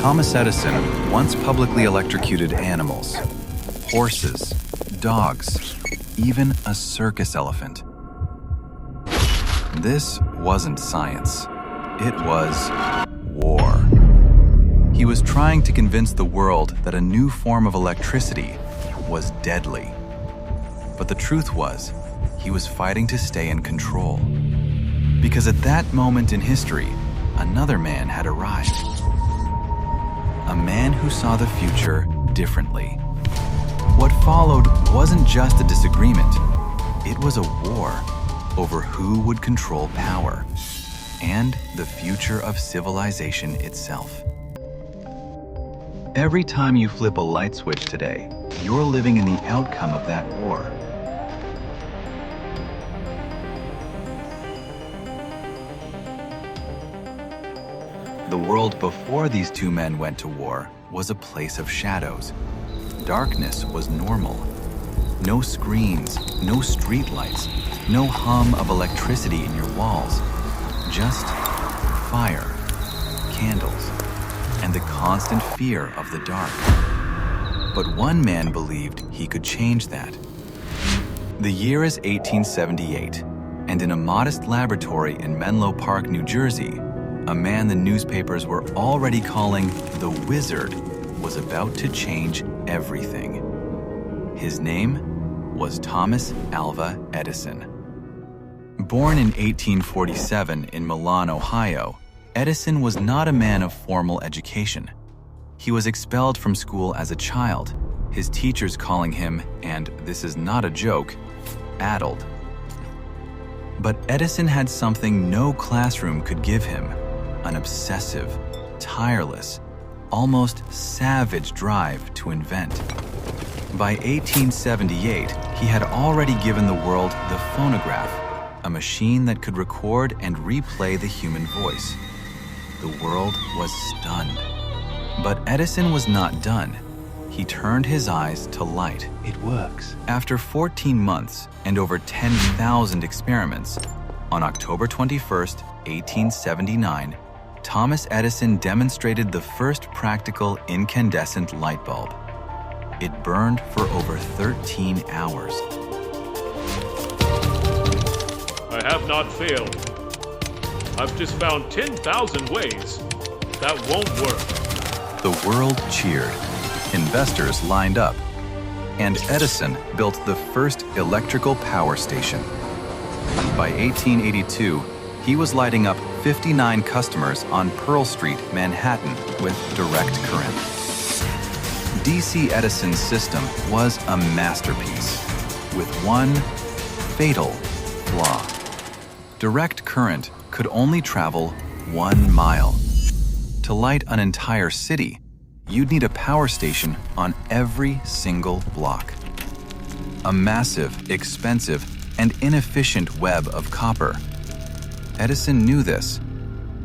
Thomas Edison once publicly electrocuted animals, horses, dogs, even a circus elephant. This wasn't science. It was war. He was trying to convince the world that a new form of electricity was deadly. But the truth was, he was fighting to stay in control. Because at that moment in history, another man had arrived. A man who saw the future differently. What followed wasn't just a disagreement. It was a war over who would control power and the future of civilization itself. Every time you flip a light switch today, you're living in the outcome of that war. The world before these two men went to war was a place of shadows. Darkness was normal. No screens, no streetlights, no hum of electricity in your walls. Just fire, candles, and the constant fear of the dark. But one man believed he could change that. The year is 1878, and in a modest laboratory in Menlo Park, New Jersey, a man the newspapers were already calling the Wizard was about to change everything. His name was Thomas Alva Edison. Born in 1847 in Milan, Ohio, Edison was not a man of formal education. He was expelled from school as a child, his teachers calling him, and this is not a joke, addled. But Edison had something no classroom could give him: an obsessive, tireless, almost savage drive to invent. By 1878, he had already given the world the phonograph, a machine that could record and replay the human voice. The world was stunned. But Edison was not done. He turned his eyes to light. It works. After 14 months and over 10,000 experiments, on October 21st, 1879, Thomas Edison demonstrated the first practical incandescent light bulb. It burned for over 13 hours. I have not failed. I've just found 10,000 ways. That won't work. The world cheered. Investors lined up. And Edison built the first electrical power station. By 1882, he was lighting up 59 customers on Pearl Street, Manhattan, with direct current. DC Edison's system was a masterpiece, with one fatal flaw. Direct current could only travel 1 mile. To light an entire city, you'd need a power station on every single block. A massive, expensive, and inefficient web of copper. Edison knew this,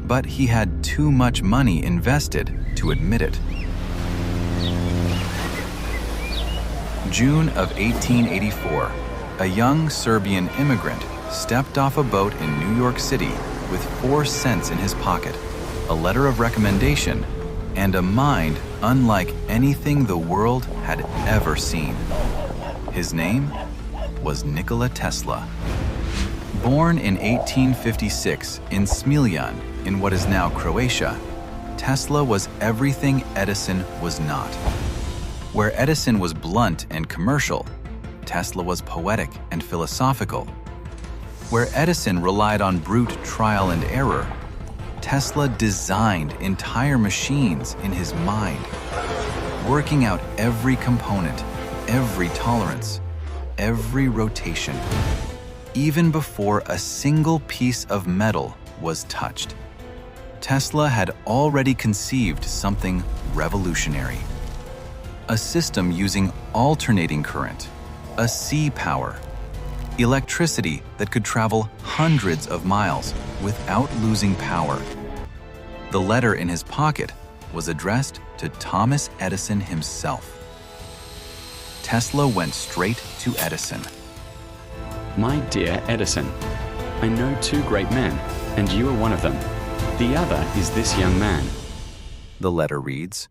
but he had too much money invested to admit it. June of 1884, a young Serbian immigrant stepped off a boat in New York City with 4 cents in his pocket, a letter of recommendation, and a mind unlike anything the world had ever seen. His name was Nikola Tesla. Born in 1856 in Smiljan, in what is now Croatia, Tesla was everything Edison was not. Where Edison was blunt and commercial, Tesla was poetic and philosophical. Where Edison relied on brute trial and error, Tesla designed entire machines in his mind, working out every component, every tolerance, every rotation, even before a single piece of metal was touched. Tesla had already conceived something revolutionary. A system using alternating current, a sea power, electricity that could travel hundreds of miles without losing power. The letter in his pocket was addressed to Thomas Edison himself. Tesla went straight to Edison. My dear Edison, I know 2 great men, and you are one of them. The other is this young man. the letter reads.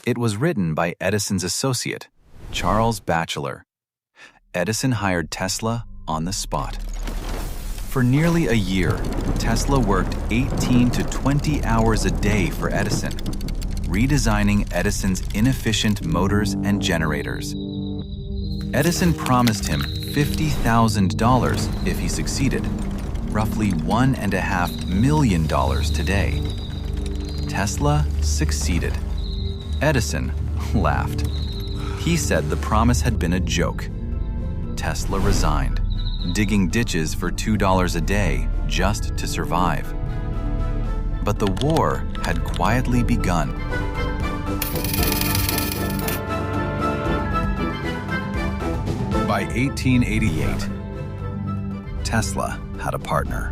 It was written by Edison's associate, Charles Batchelor. Edison hired Tesla on the spot. For nearly a year, Tesla worked 18 to 20 hours a day for Edison, redesigning Edison's inefficient motors and generators. Edison promised him $50,000 if he succeeded, roughly $1.5 million today. Tesla succeeded. Edison laughed. He said the promise had been a joke. Tesla resigned, digging ditches for $2 a day just to survive. But the war had quietly begun. By 1888, Tesla had a partner,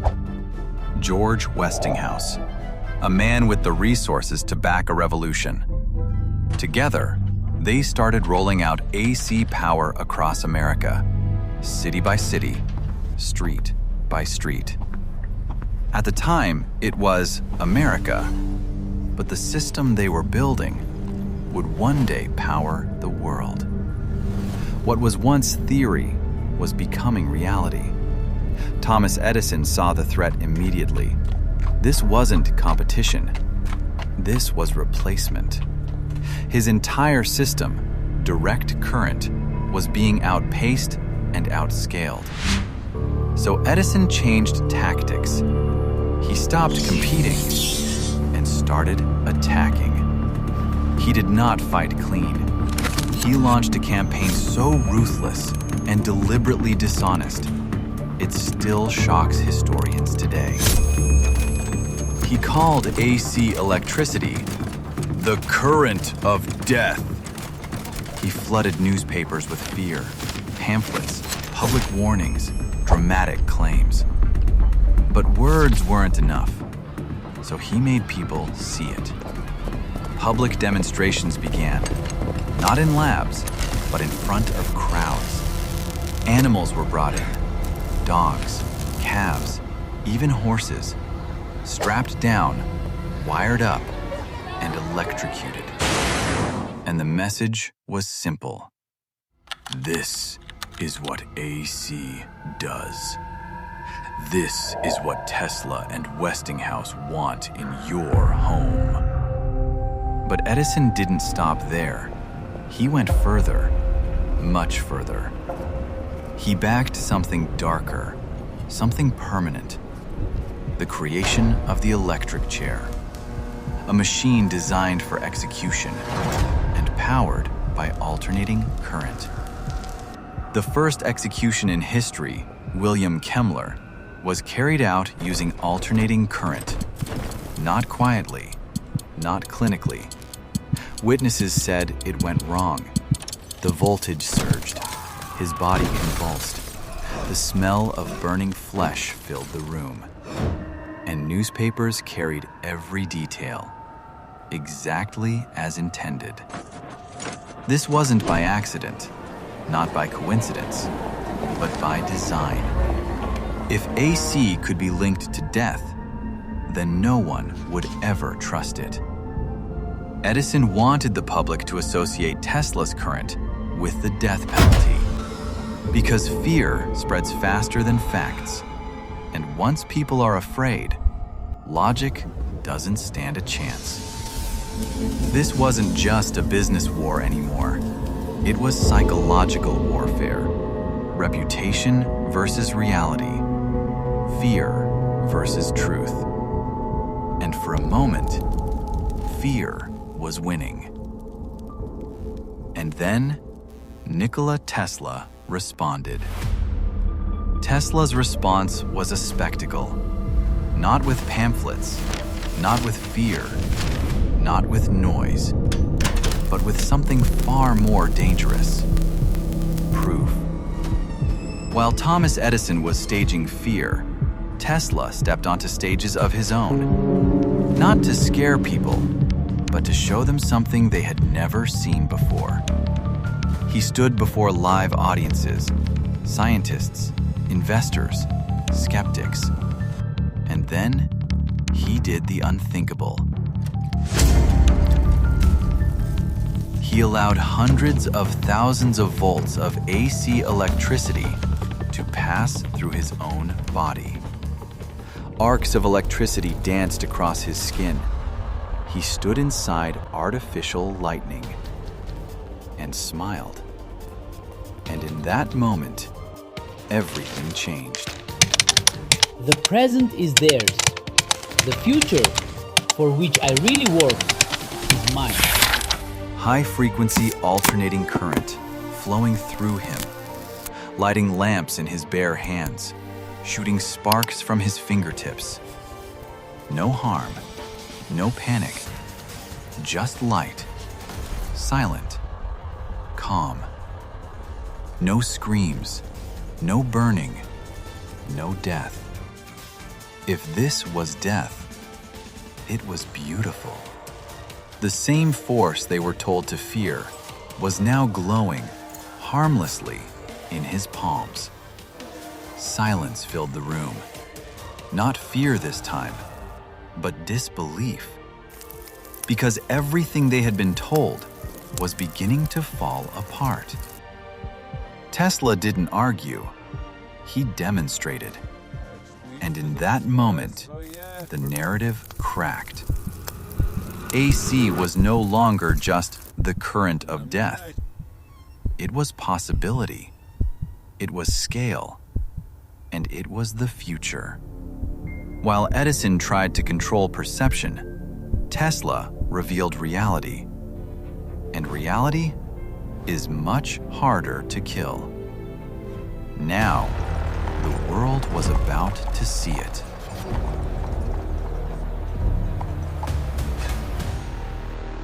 George Westinghouse, a man with the resources to back a revolution. Together, they started rolling out AC power across America, city by city, street by street. At the time, it was America, but the system they were building would one day power the world. What was once theory was becoming reality. Thomas Edison saw the threat immediately. This wasn't competition. This was replacement. His entire system, direct current, was being outpaced and outscaled. So Edison changed tactics. He stopped competing and started attacking. He did not fight clean. He launched a campaign so ruthless and deliberately dishonest, it still shocks historians today. He called AC electricity the current of death. He flooded newspapers with fear, pamphlets, public warnings, dramatic claims. But words weren't enough, so he made people see it. Public demonstrations began, not in labs, but in front of crowds. Animals were brought in, dogs, calves, even horses, strapped down, wired up, and electrocuted. And the message was simple. This is what AC does. This is what Tesla and Westinghouse want in your home. But Edison didn't stop there. He went further, much further. He backed something darker, something permanent. The creation of the electric chair, a machine designed for execution and powered by alternating current. The first execution in history, William Kemmler, was carried out using alternating current. Not quietly, not clinically. Witnesses said it went wrong. The voltage surged. His body convulsed. The smell of burning flesh filled the room. And newspapers carried every detail, exactly as intended. This wasn't by accident, not by coincidence, but by design. If AC could be linked to death, then no one would ever trust it. Edison wanted the public to associate Tesla's current with the death penalty, because fear spreads faster than facts. And once people are afraid, logic doesn't stand a chance. This wasn't just a business war anymore. It was psychological warfare. Reputation versus reality. Fear versus truth. And for a moment, fear was winning. And then, Nikola Tesla responded. Tesla's response was a spectacle. Not with pamphlets, not with fear, not with noise, but with something far more dangerous. Proof. While Thomas Edison was staging fear, Tesla stepped onto stages of his own. Not to scare people, but to show them something they had never seen before. He stood before live audiences, scientists, investors, skeptics. And then he did the unthinkable. He allowed hundreds of thousands of volts of AC electricity to pass through his own body. Arcs of electricity danced across his skin. He stood inside artificial lightning and smiled. And in that moment, everything changed. The present is theirs. The future, for which I really work, is mine. High-frequency alternating current flowing through him, lighting lamps in his bare hands, shooting sparks from his fingertips. No harm, no panic, just light, silent, calm. No screams, no burning, no death. If this was death, it was beautiful. The same force they were told to fear was now glowing harmlessly in his palms. Silence filled the room. Not fear this time, but disbelief. Because everything they had been told was beginning to fall apart. Tesla didn't argue. He demonstrated. And in that moment, the narrative cracked. AC was no longer just the current of death. It was possibility. It was scale. And it was the future. While Edison tried to control perception, Tesla revealed reality. And reality is much harder to kill. Now, the world was about to see it.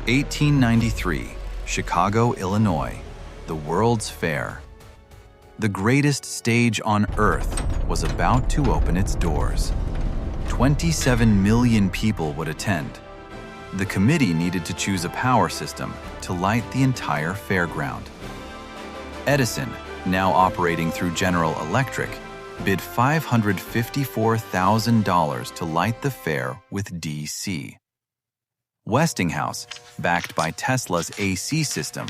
(1893), Chicago, Illinois, the World's Fair. The greatest stage on Earth was about to open its doors. 27 million people would attend. The committee needed to choose a power system to light the entire fairground. Edison, now operating through General Electric, bid $554,000 to light the fair with DC. Westinghouse, backed by Tesla's AC system,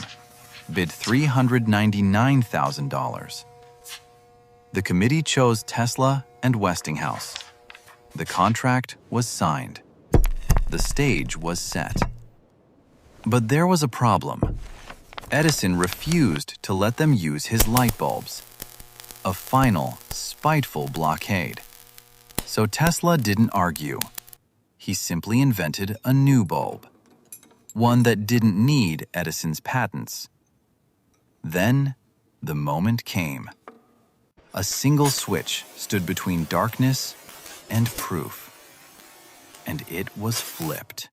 bid $399,000. The committee chose Tesla and Westinghouse. The contract was signed. The stage was set. But there was a problem. Edison refused to let them use his light bulbs. A final, spiteful blockade. So Tesla didn't argue. He simply invented a new bulb. One that didn't need Edison's patents. Then, the moment came. A single switch stood between darkness and proof. And it was flipped.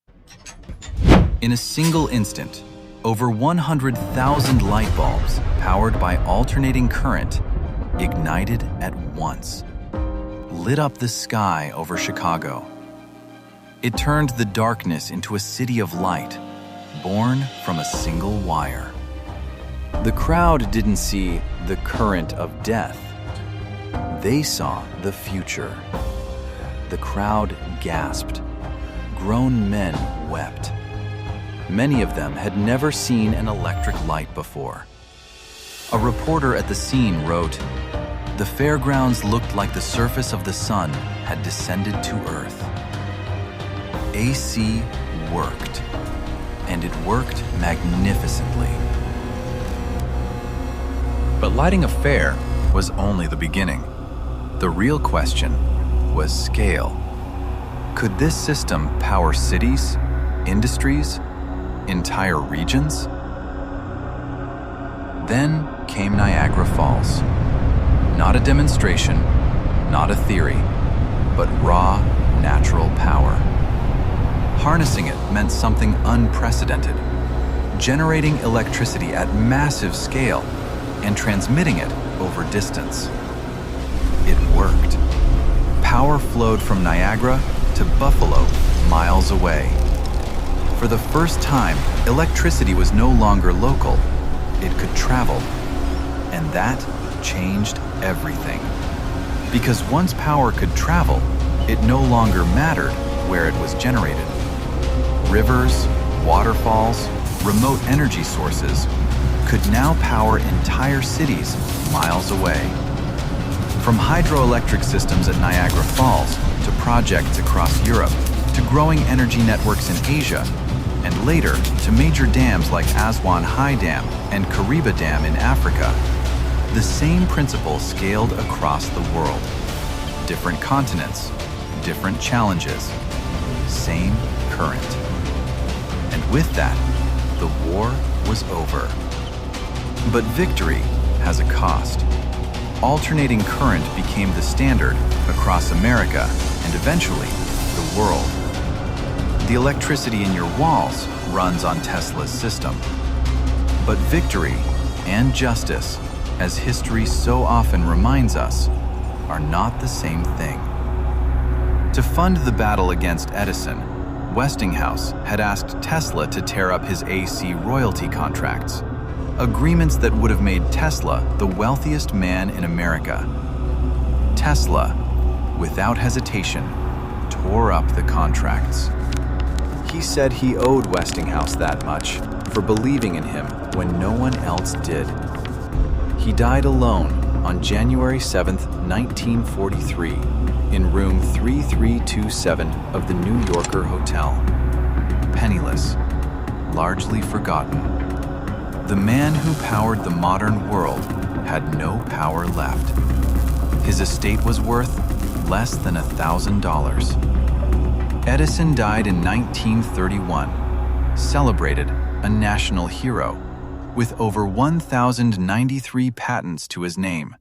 In a single instant, over 100,000 light bulbs powered by alternating current ignited at once, lit up the sky over Chicago. It turned the darkness into a city of light, born from a single wire. The crowd didn't see the current of death. They saw the future. The crowd gasped. Grown men wept. Many of them had never seen an electric light before. A reporter at the scene wrote, "The fairgrounds looked like the surface of the sun had descended to Earth." AC worked, and it worked magnificently. But lighting a fair was only the beginning. The real question was scale. Could this system power cities, industries, entire regions? Then came Niagara Falls. Not a demonstration, not a theory, but raw, natural power. Harnessing it meant something unprecedented. Generating electricity at massive scale and transmitting it over distance. It worked. Power flowed from Niagara to Buffalo, miles away. For the first time, electricity was no longer local. It could travel. And that changed everything. Because once power could travel, it no longer mattered where it was generated. Rivers, waterfalls, remote energy sources, could now power entire cities miles away. From hydroelectric systems at Niagara Falls to projects across Europe to growing energy networks in Asia, and later to major dams like Aswan High Dam and Kariba Dam in Africa, the same principle scaled across the world. Different continents, different challenges, same current. And with that, the war was over. But victory has a cost. Alternating current became the standard across America and eventually the world. The electricity in your walls runs on Tesla's system. But victory and justice, as history so often reminds us, are not the same thing. To fund the battle against Edison, Westinghouse had asked Tesla to tear up his AC royalty contracts, agreements that would have made Tesla the wealthiest man in America. Tesla, without hesitation, tore up the contracts. He said he owed Westinghouse that much for believing in him when no one else did. He died alone on January 7, 1943, in room 3327 of the New Yorker Hotel. Penniless, largely forgotten. The man who powered the modern world had no power left. His estate was worth less than $1,000. Edison died in 1931, celebrated a national hero, with over 1,093 patents to his name.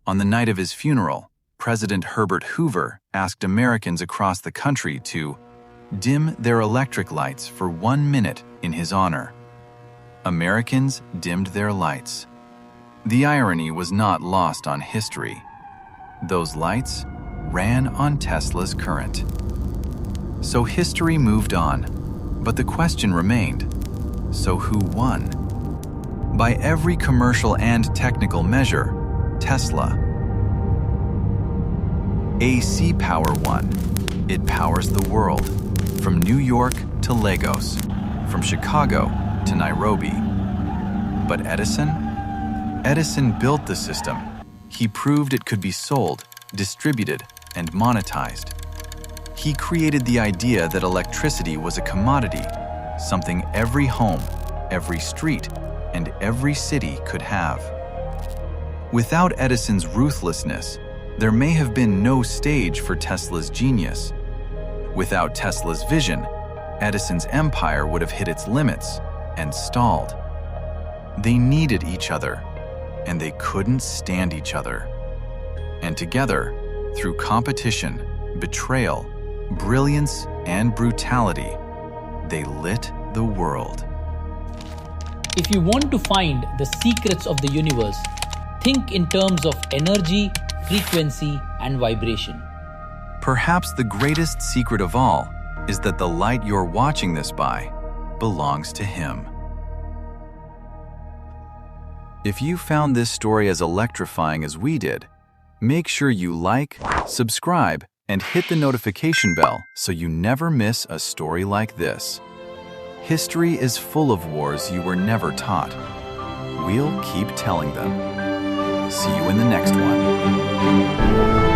On the night of his funeral, President Herbert Hoover asked Americans across the country to dim their electric lights for 1 minute in his honor. Americans dimmed their lights. The irony was not lost on history. Those lights ran on Tesla's current. So history moved on, but the question remained, so who won? By every commercial and technical measure, Tesla. AC power won. It powers the world, from New York to Lagos, from Chicago to Nairobi. But Edison? Edison built the system. He proved it could be sold, distributed, and monetized. He created the idea that electricity was a commodity, something every home, every street, and every city could have. Without Edison's ruthlessness, there may have been no stage for Tesla's genius. Without Tesla's vision, Edison's empire would have hit its limits and stalled. They needed each other, and they couldn't stand each other. And together, through competition, betrayal, brilliance, and brutality, they lit the world. If you want to find the secrets of the universe, think in terms of energy, frequency, and vibration. Perhaps the greatest secret of all is that the light you're watching this by belongs to him. If you found this story as electrifying as we did, make sure you like, subscribe, and hit the notification bell so you never miss a story like this. History is full of wars you were never taught. We'll keep telling them. See you in the next one.